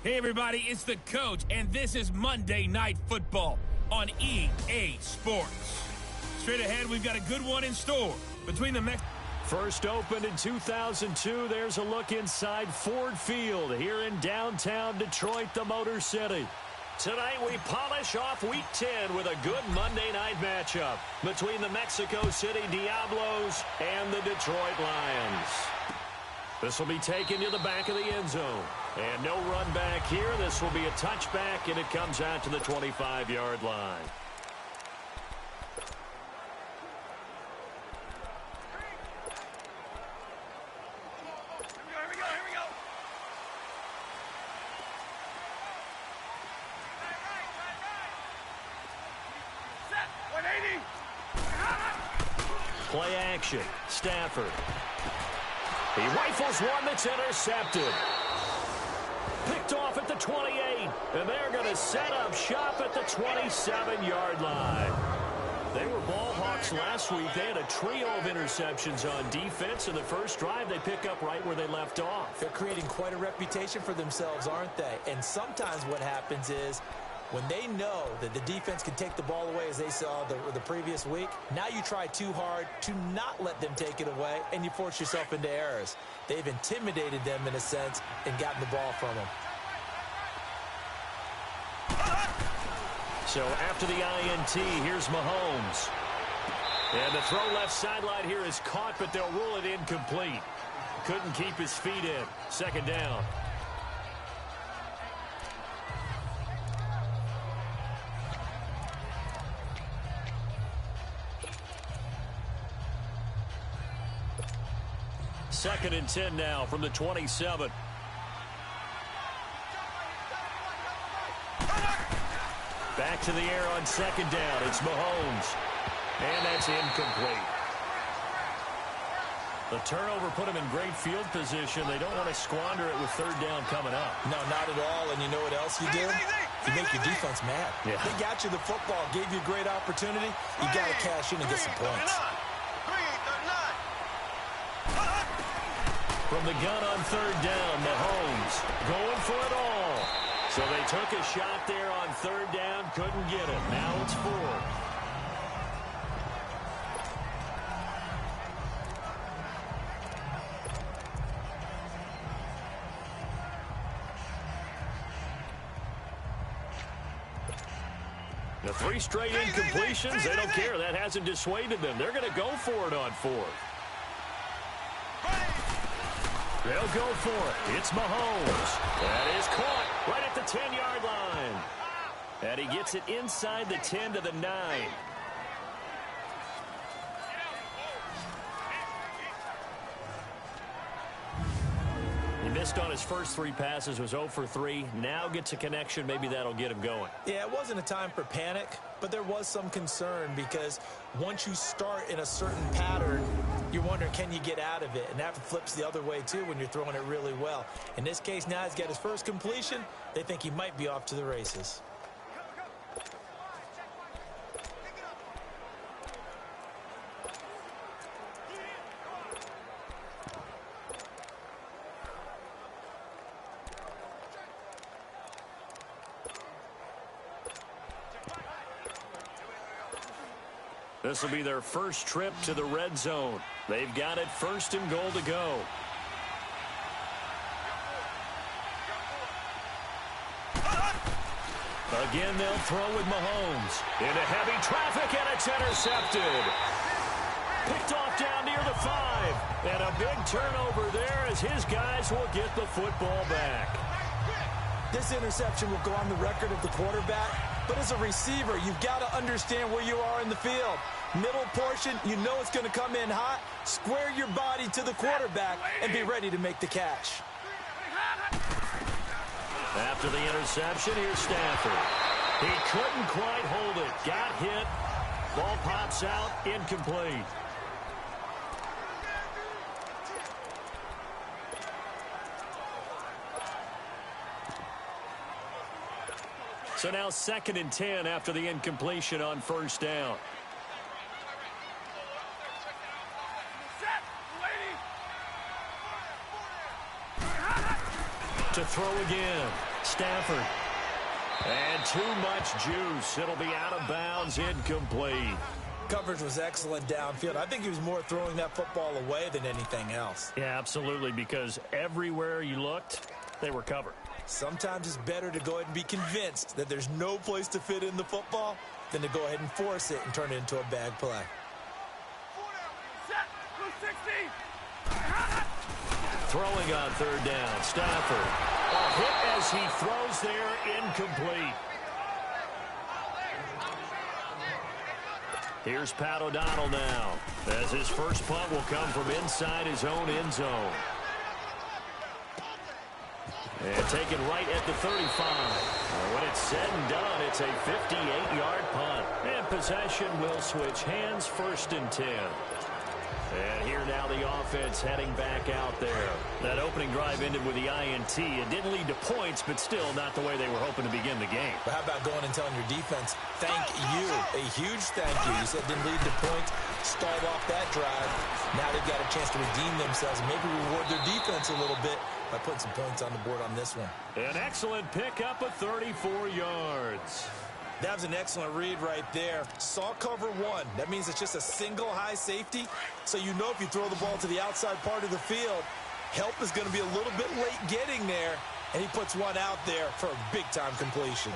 Hey everybody, it's the coach, and this is Monday Night Football on EA Sports. Straight ahead, we've got a good one in store between the First opened in 2002, there's a look inside Ford Field here in downtown Detroit, the Motor City. Tonight we polish off Week 10 with a good Monday night matchup between the Mexico City Diablos and the Detroit Lions. This will be taken to the back of the end zone. And no run back here. This will be a touchback, and it comes out to the 25-yard line. Here we go. Set, 180. Play action. Stafford. He rifles one that's intercepted. Picked off at the 28, and they're going to set up shop at the 27-yard line. They were ball hawks last week. They had a trio of interceptions on defense. In the first drive, they pick up right where they left off. They're creating quite a reputation for themselves, aren't they? And sometimes what happens is when they know that the defense can take the ball away, as they saw the previous week, now you try too hard to not let them take it away, and you force yourself into errors. They've intimidated them in a sense and gotten the ball from them. So after the INT, here's Mahomes. And the throw left sideline here is caught, but they'll rule it incomplete. Couldn't keep his feet in. Second down. Second and 10 now from the 27. Back to the air on second down. It's Mahomes. And that's incomplete. The turnover put him in great field position. They don't want to squander it with third down coming up. No, not at all. And you know what else you do? You make your defense mad. Yeah. They got you the football, gave you a great opportunity. You got to cash in and get some points. From the gun on third down, Mahomes going for it all. So they took a shot there on third down, couldn't get it. Now it's fourth. The three straight incompletions, they don't care. That hasn't dissuaded them. They're going to go for it on fourth. They'll go for it. It's Mahomes. That is caught right at the 10-yard line. And he gets it inside the 10 to the 9. He missed on his first three passes, was 0 for 3. Now gets a connection. Maybe that'll get him going. Yeah, it wasn't a time for panic, but there was some concern because once you start in a certain pattern, you're wondering, can you get out of it? And that flips the other way, too, when you're throwing it really well. In this case, now he's got his first completion. They think he might be off to the races. This will be their first trip to the red zone. They've got it first and goal to go. Again, they'll throw with Mahomes. Into heavy traffic, and it's intercepted. Picked off down near the 5. And a big turnover there as his guys will get the football back. This interception will go on the record of the quarterback, but as a receiver, you've got to understand where you are in the field. Middle portion, you know it's going to come in hot. Square your body to the quarterback and be ready to make the catch. After the interception, here's Stafford. He couldn't quite hold it. Got hit. Ball pops out. Incomplete. So now 2nd and 10 after the incompletion on first down. To throw again. Stafford. And too much juice. It'll be out of bounds, incomplete. Coverage was excellent downfield. I think he was more throwing that football away than anything else. Yeah, absolutely, because everywhere you looked, they were covered. Sometimes it's better to go ahead and be convinced that there's no place to fit in the football than to go ahead and force it and turn it into a bad play. Set. 260. Throwing on third down, Stafford. A hit as he throws there, incomplete. Here's Pat O'Donnell now, as his first punt will come from inside his own end zone. And taken right at the 35. When it's said and done, it's a 58-yard punt. And possession will switch hands, 1st and 10. And here now the offense heading back out there. That opening drive ended with the INT. It didn't lead to points, but still not the way they were hoping to begin the game. But how about going and telling your defense, thank you, a huge thank you. You said didn't lead to points, stalled off that drive. Now they've got a chance to redeem themselves and maybe reward their defense a little bit by putting some points on the board on this one. An excellent pickup of 34 yards. That was an excellent read right there. Saw cover one. That means it's just a single high safety. So you know if you throw the ball to the outside part of the field, help is going to be a little bit late getting there. And he puts one out there for a big-time completion.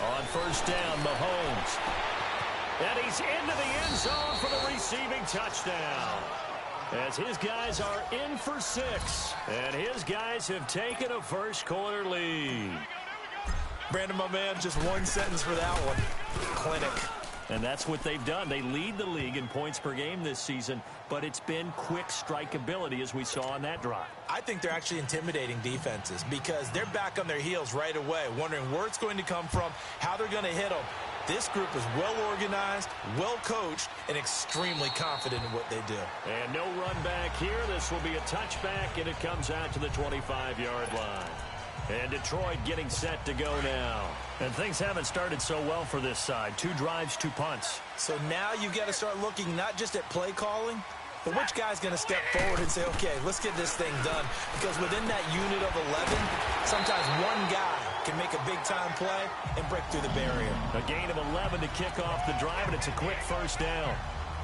On first down, Mahomes. And he's into the end zone for the receiving touchdown. As his guys are in for 6. And his guys have taken a first-quarter lead. Brandon, my man, just one sentence for that one. Clinic. And that's what they've done. They lead the league in points per game this season, but it's been quick strikeability as we saw on that drive. I think they're actually intimidating defenses because they're back on their heels right away, wondering where it's going to come from, how they're going to hit them. This group is well-organized, well-coached, and extremely confident in what they do. And no run back here. This will be a touchback, and it comes out to the 25-yard line. And Detroit getting set to go now. And things haven't started so well for this side. 2 drives, 2 punts. So now you've got to start looking not just at play calling, but which guy's going to step forward and say, okay, let's get this thing done. Because within that unit of 11, sometimes one guy can make a big-time play and break through the barrier. A gain of 11 to kick off the drive, and it's a quick first down.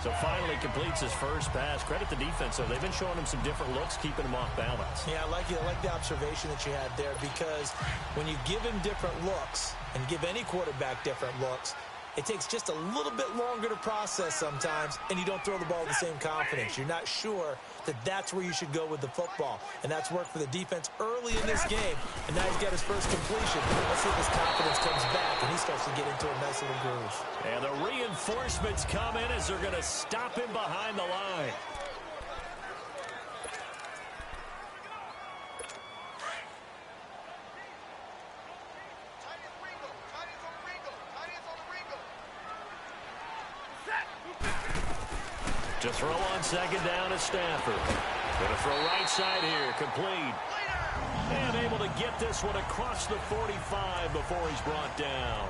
So finally completes his first pass. Credit the defense, though. They've been showing him some different looks, keeping him off balance. Yeah, I like the observation that you had there, because when you give him different looks and give any quarterback different looks, it takes just a little bit longer to process sometimes, and you don't throw the ball with the same confidence. You're not sure that that's where you should go with the football, and that's worked for the defense early in this game, and now he's got his first completion. Let's see if his confidence comes back, and he starts to get into a nice little groove. And the reinforcements come in as they're going to stop him behind the line. To throw on second down is Stafford. Going to throw right side here, complete. And able to get this one across the 45 before he's brought down.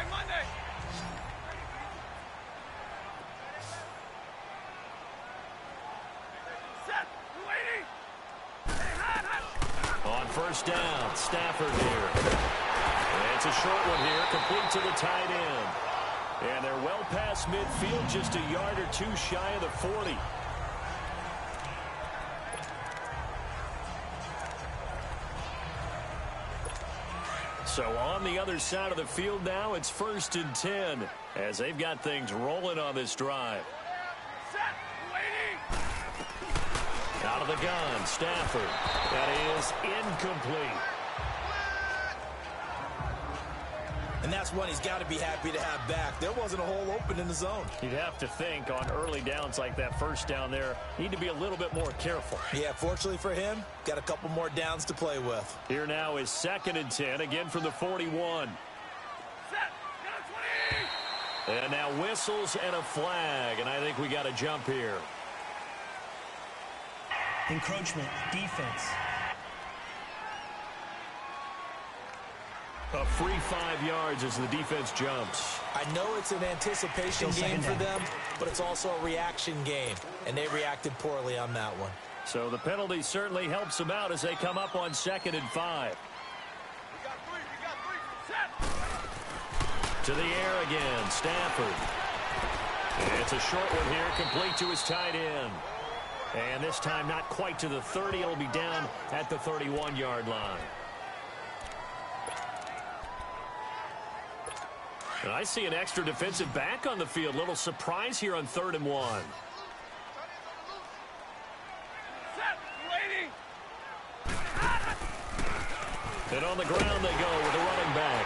Monday. Set. Waiting. On first down, Stafford here. And it's a short one here, complete to the tight end. And they're well past midfield, just a yard or 2 shy of the 40. So on the other side of the field now, it's 1st and 10 as they've got things rolling on this drive. Set. Waiting. Out of the gun, Stafford. That is incomplete. And that's one he's got to be happy to have back. There wasn't a hole open in the zone. You'd have to think on early downs like that first down there, need to be a little bit more careful. Yeah, fortunately for him, got a couple more downs to play with. Here now is 2nd and 10, again from the 41. Set. Got 20. And now whistles and a flag, and I think we got a jump here. Encroachment, defense. A free 5 yards as the defense jumps. I know it's an anticipation game for them, but it's also a reaction game, and they reacted poorly on that one. So the penalty certainly helps them out as they come up on 2nd and 5. We got three. Set. To the air again, Stafford. And it's a short one here, complete to his tight end. And this time not quite to the 30. It'll be down at the 31-yard line. And I see an extra defensive back on the field. Little surprise here on 3rd and 1. Set. Waiting. And on the ground they go with a running back.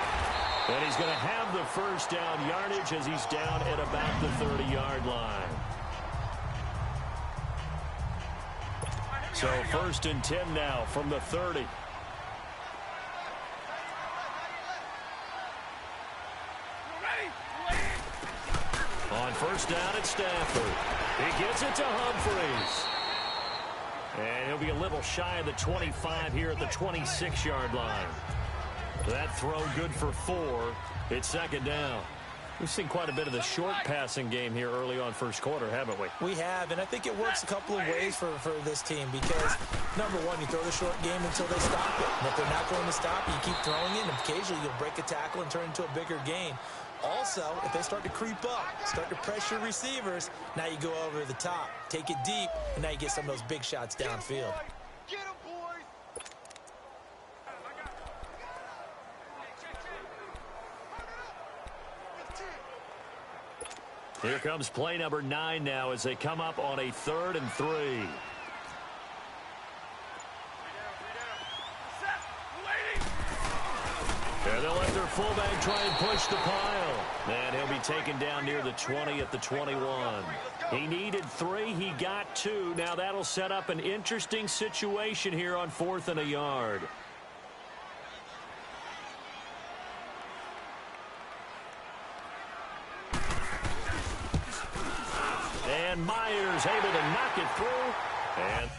And he's going to have the first down yardage as he's down at about the 30-yard line. So 1st and 10 now from the 30. On 1st down, it's Stafford. He gets it to Humphries. And he'll be a little shy of the 25 here at the 26-yard line. That throw good for 4. It's 2nd down. We've seen quite a bit of the short passing game here early on first quarter, haven't we? We have, and I think it works a couple of ways for this team because, number one, you throw the short game until they stop it. And if they're not going to stop, you keep throwing it, and occasionally you'll break a tackle and turn it into a bigger gain. Also, if they start to creep up, start to pressure receivers, now you go over the top, take it deep, and now you get some of those big shots downfield. Get him, boys. Here comes play number 9 now as they come up on a 3rd and 3. Set. Waiting. And they'll let their fullback try and push the pile. And he'll be taken down near the 20 at the 21. He needed 3. He got 2. Now that'll set up an interesting situation here on 4th and a yard. And Myers able to knock it through. And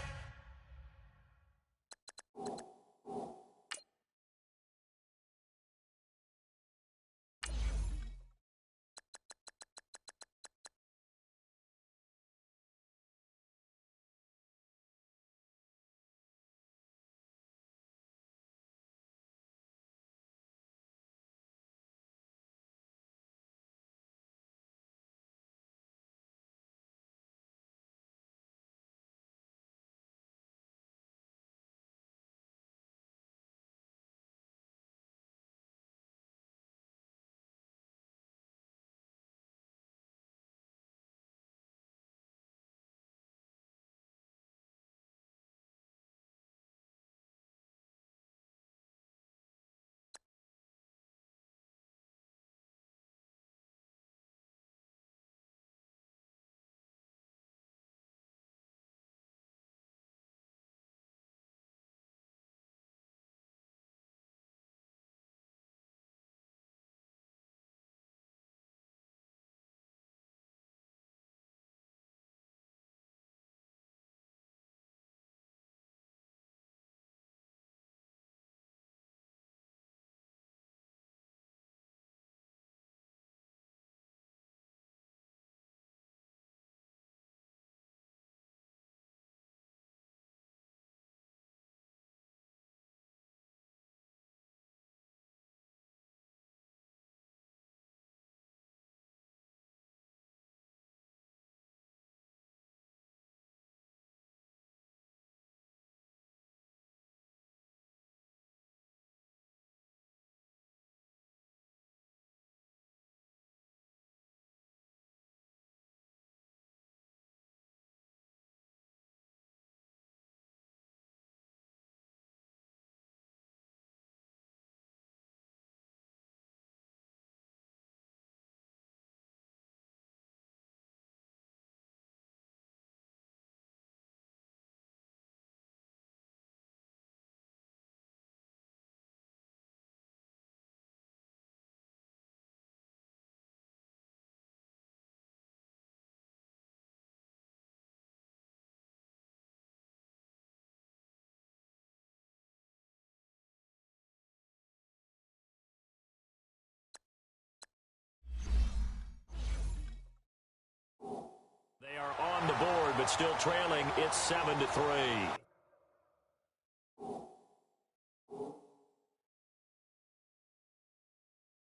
but still trailing. It's 7-3.